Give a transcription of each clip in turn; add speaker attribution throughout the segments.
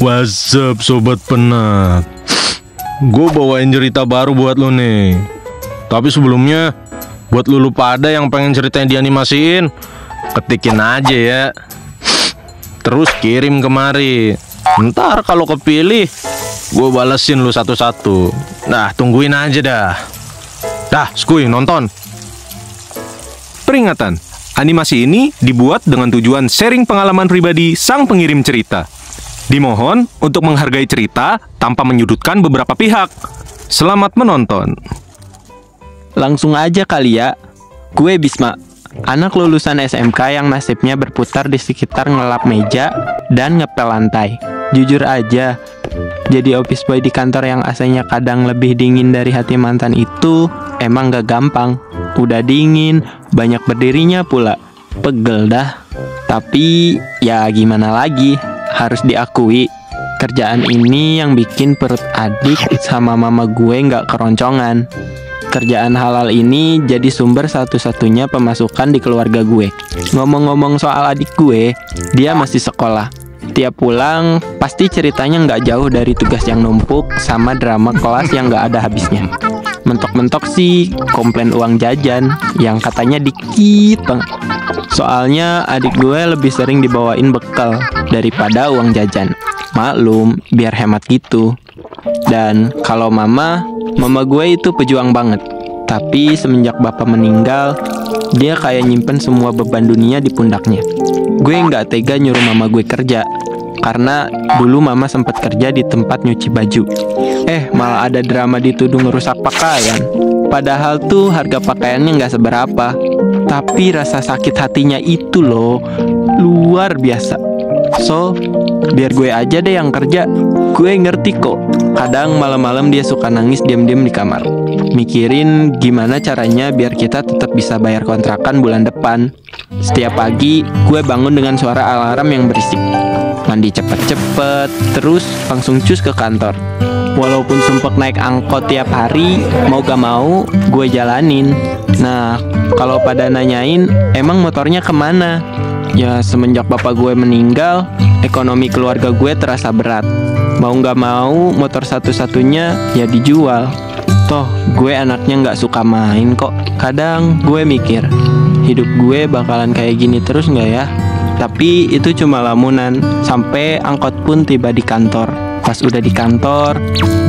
Speaker 1: What's up Sobat Penat? Gue bawain cerita baru buat lo nih. Tapi sebelumnya, buat lu pada yang pengen ceritanya dianimasiin, ketikin aja ya. Terus kirim kemari. Ntar kalau kepilih, gue balesin lu satu-satu. Nah, tungguin aja dah. Dah, skuy nonton. Peringatan, animasi ini dibuat dengan tujuan sharing pengalaman pribadi sang pengirim cerita. Dimohon untuk menghargai cerita tanpa menyudutkan beberapa pihak. Selamat menonton.
Speaker 2: Langsung aja kali ya. Gue Bisma, anak lulusan SMK yang nasibnya berputar di sekitar ngelap meja dan ngepel lantai. Jujur aja, jadi office boy di kantor yang aslinya kadang lebih dingin dari hati mantan itu emang gak gampang. Udah dingin, banyak berdirinya pula. Pegel dah. Tapi ya gimana lagi, harus diakui, kerjaan ini yang bikin perut adik sama mama gue gak keroncongan. Kerjaan halal ini jadi sumber satu-satunya pemasukan di keluarga gue. Ngomong-ngomong soal adik gue, dia masih sekolah. Tiap pulang, pasti ceritanya nggak jauh dari tugas yang numpuk sama drama kelas yang nggak ada habisnya. Mentok-mentok sih komplain uang jajan yang katanya dikit banget. Soalnya adik gue lebih sering dibawain bekal daripada uang jajan. Maklum, biar hemat gitu. Dan kalau mama gue itu pejuang banget. Tapi semenjak bapak meninggal, dia kayak nyimpen semua beban dunia di pundaknya. Gue nggak tega nyuruh mama gue kerja, karena dulu mama sempat kerja di tempat nyuci baju. Malah ada drama dituduh ngerusak pakaian. Padahal tuh harga pakaiannya nggak seberapa. Tapi rasa sakit hatinya itu loh, luar biasa. So, biar gue aja deh yang kerja. Gue ngerti kok, kadang malam-malam dia suka nangis diam-diam di kamar, mikirin gimana caranya biar kita tetap bisa bayar kontrakan bulan depan. Setiap pagi, gue bangun dengan suara alarm yang berisik. Mandi cepet-cepet, terus langsung cus ke kantor. Walaupun sumpek naik angkot tiap hari, mau gak mau, gue jalanin. Nah, kalau pada nanyain, emang motornya kemana? Ya, semenjak bapak gue meninggal, ekonomi keluarga gue terasa berat. Mau gak mau, motor satu-satunya ya dijual. Toh, gue anaknya gak suka main kok. Kadang gue mikir, hidup gue bakalan kayak gini terus gak ya? Tapi itu cuma lamunan, sampai angkot pun tiba di kantor. Pas udah di kantor,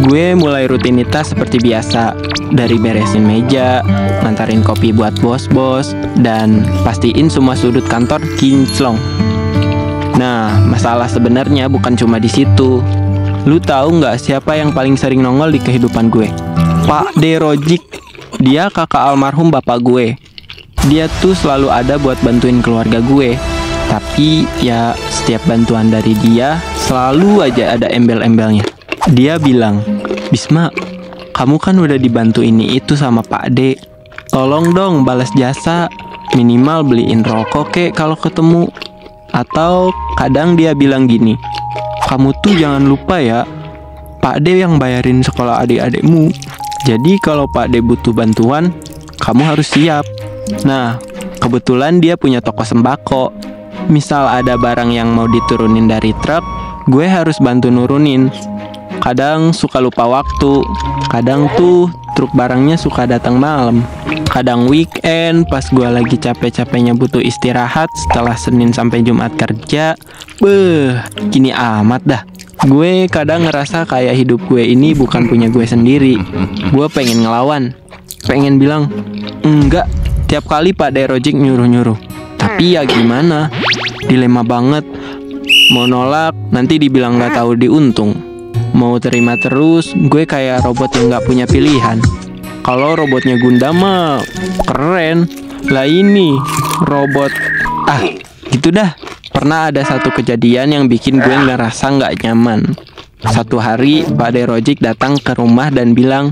Speaker 2: gue mulai rutinitas seperti biasa. Dari beresin meja, ngantarin kopi buat bos-bos, dan pastiin semua sudut kantor kinclong. Nah, masalah sebenarnya bukan cuma di situ. Lu tahu nggak siapa yang paling sering nongol di kehidupan gue? Pak D. Rojik. Dia kakak almarhum bapak gue. Dia tuh selalu ada buat bantuin keluarga gue. Tapi ya setiap bantuan dari dia selalu aja ada embel-embelnya. Dia bilang, Bisma, kamu kan udah dibantu ini itu sama Pak D. Tolong dong balas jasa, minimal beliin rokok kek kalau ketemu. Atau kadang dia bilang gini, kamu tuh jangan lupa ya, Pak D yang bayarin sekolah adik-adikmu. Jadi kalau Pak D butuh bantuan, kamu harus siap. Nah, kebetulan dia punya toko sembako. Misal ada barang yang mau diturunin dari truk, gue harus bantu nurunin. Kadang suka lupa waktu. Kadang tuh truk barangnya suka datang malam. Kadang weekend pas gue lagi capek-capeknya butuh istirahat setelah Senin sampai Jumat kerja. Gini amat dah. Gue kadang ngerasa kayak hidup gue ini bukan punya gue sendiri. Gue pengen ngelawan, pengen bilang enggak tiap kali Pak D. Rojik nyuruh-nyuruh. Tapi ya gimana, dilema banget. Mau nolak nanti dibilang gak tahu diuntung. Mau terima terus, gue kayak robot yang gak punya pilihan. Kalau robotnya Gundam mah keren. Lah ini robot gitu dah. Pernah ada satu kejadian yang bikin gue ngerasa gak nyaman. Satu hari Pak D. Rojik datang ke rumah dan bilang,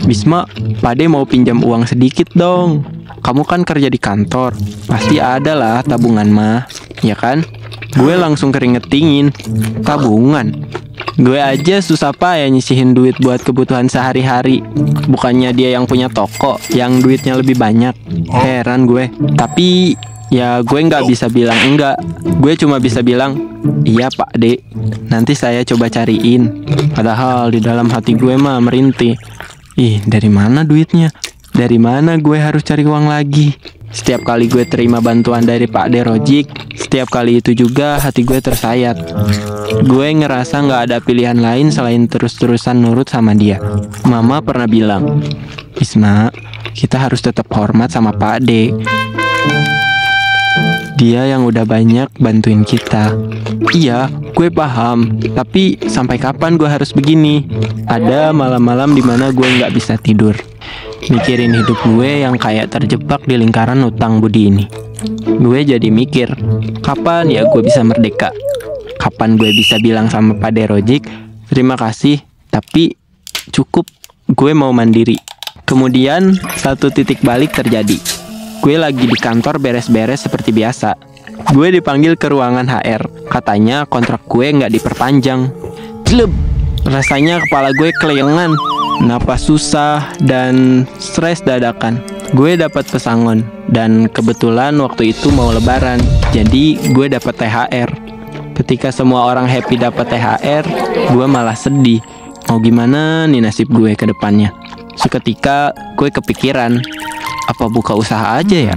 Speaker 2: Bisma, Pak D mau pinjam uang sedikit dong. Kamu kan kerja di kantor, pasti ada lah tabungan mah, ya kan? Gue langsung keringet dingin. Tabungan? Gue aja susah payah nyisihin duit buat kebutuhan sehari-hari. Bukannya dia yang punya toko, yang duitnya lebih banyak. Heran gue. Tapi Ya gue nggak bisa bilang enggak. Gue cuma bisa bilang, iya Pak De, nanti saya coba cariin. Padahal di dalam hati gue mah merintih. Ih, dari mana duitnya? Dari mana gue harus cari uang lagi? Setiap kali gue terima bantuan dari Pak De Rojik, setiap kali itu juga hati gue tersayat. Gue ngerasa nggak ada pilihan lain selain terus-terusan nurut sama dia. Mama pernah bilang, Bisma, kita harus tetap hormat sama Pak De. Dia yang udah banyak bantuin kita. Iya, gue paham. Tapi sampai kapan gue harus begini? Ada malam-malam dimana gue nggak bisa tidur, mikirin hidup gue yang kayak terjebak di lingkaran utang budi ini. Gue jadi mikir, kapan ya gue bisa merdeka? Kapan gue bisa bilang sama Pak De Rojik, terima kasih, tapi cukup, gue mau mandiri. Kemudian satu titik balik terjadi. Gue lagi di kantor beres-beres seperti biasa. Gue dipanggil ke ruangan HR. Katanya kontrak gue nggak diperpanjang. Jeleb! Rasanya kepala gue kelelengan, napas susah, dan stres dadakan. Gue dapat pesangon, dan kebetulan waktu itu mau lebaran. Jadi gue dapat THR. Ketika semua orang happy dapat THR, gue malah sedih. Mau gimana nih nasib gue ke depannya? Seketika gue kepikiran, apa buka usaha aja ya?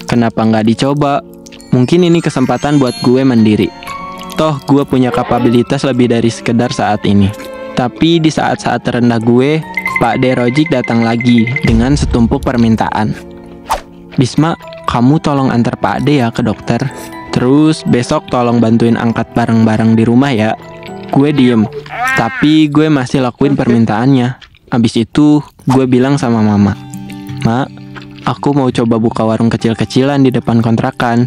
Speaker 2: Kenapa nggak dicoba? Mungkin ini kesempatan buat gue mandiri. Toh gue punya kapabilitas lebih dari sekedar saat ini. Tapi di saat-saat terendah gue, Pak De Rojik datang lagi dengan setumpuk permintaan. Bisma, kamu tolong antar Pak De ya ke dokter. Terus besok tolong bantuin angkat barang-barang di rumah ya. Gue diem, tapi gue masih lakuin permintaannya. Abis itu gue bilang sama mama, Mak, aku mau coba buka warung kecil-kecilan di depan kontrakan.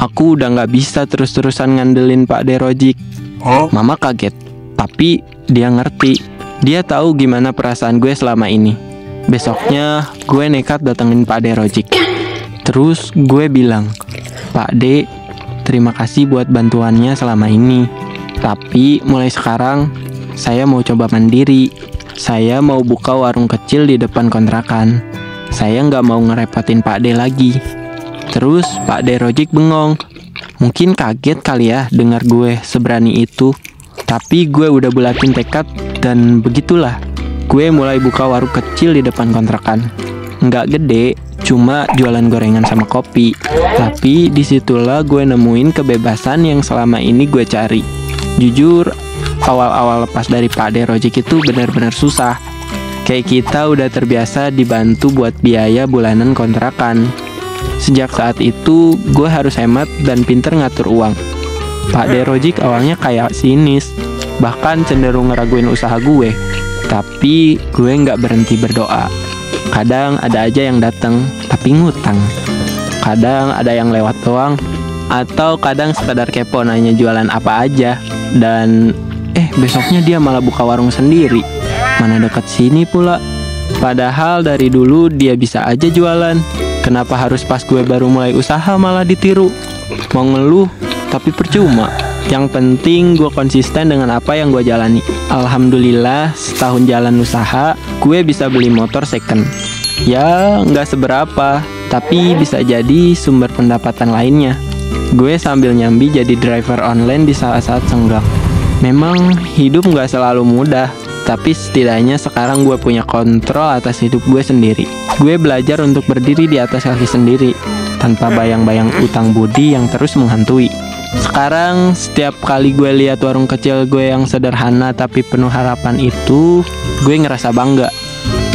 Speaker 2: Aku udah gak bisa terus-terusan ngandelin Pak De Rojik. Mama kaget, tapi dia ngerti. Dia tahu gimana perasaan gue selama ini. Besoknya gue nekat datengin Pak De Rojik. Terus gue bilang, Pak De, terima kasih buat bantuannya selama ini. Tapi mulai sekarang saya mau coba mandiri. Saya mau buka warung kecil di depan kontrakan. Saya nggak mau ngerepotin Pak De lagi. Terus Pak De Rojik bengong. Mungkin kaget kali ya dengar gue seberani itu. Tapi gue udah bulatin tekad dan begitulah. Gue mulai buka warung kecil di depan kontrakan. Nggak gede, cuma jualan gorengan sama kopi. Tapi disitulah gue nemuin kebebasan yang selama ini gue cari. Jujur, awal-awal lepas dari Pak De Rojik itu benar-benar susah. Kayak kita udah terbiasa dibantu buat biaya bulanan kontrakan. Sejak saat itu, gue harus hemat dan pinter ngatur uang. Pak De Rojik awalnya kayak sinis, bahkan cenderung ngeraguin usaha gue. Tapi gue nggak berhenti berdoa. Kadang ada aja yang datang, tapi ngutang. Kadang ada yang lewat doang, atau kadang sekadar kepo nanya jualan apa aja. Dan besoknya dia malah buka warung sendiri. Mana dekat sini pula. Padahal dari dulu dia bisa aja jualan. Kenapa harus pas gue baru mulai usaha malah ditiru? Mau ngeluh, tapi percuma. Yang penting gue konsisten dengan apa yang gue jalani. Alhamdulillah setahun jalan usaha, gue bisa beli motor second. Ya nggak seberapa, tapi bisa jadi sumber pendapatan lainnya. Gue sambil nyambi jadi driver online di saat-saat senggang. Memang hidup nggak selalu mudah, tapi setidaknya sekarang gue punya kontrol atas hidup gue sendiri. Gue belajar untuk berdiri di atas kaki sendiri, tanpa bayang-bayang utang budi yang terus menghantui. Sekarang setiap kali gue lihat warung kecil gue yang sederhana tapi penuh harapan itu, gue ngerasa bangga.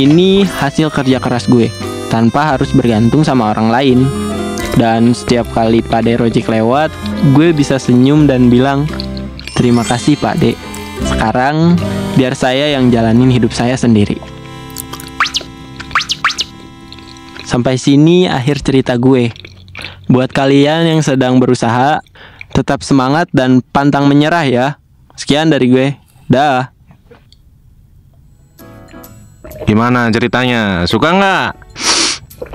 Speaker 2: Ini hasil kerja keras gue, tanpa harus bergantung sama orang lain. Dan setiap kali Pak De Rojik lewat, gue bisa senyum dan bilang, terima kasih Pak De. Sekarang biar saya yang jalanin hidup saya sendiri. Sampai sini akhir cerita gue. Buat kalian yang sedang berusaha, tetap semangat dan pantang menyerah ya. Sekian dari gue. Dah.
Speaker 1: Gimana ceritanya? Suka nggak?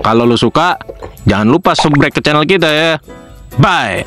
Speaker 1: Kalau lu suka, jangan lupa subscribe ke channel kita ya. Bye.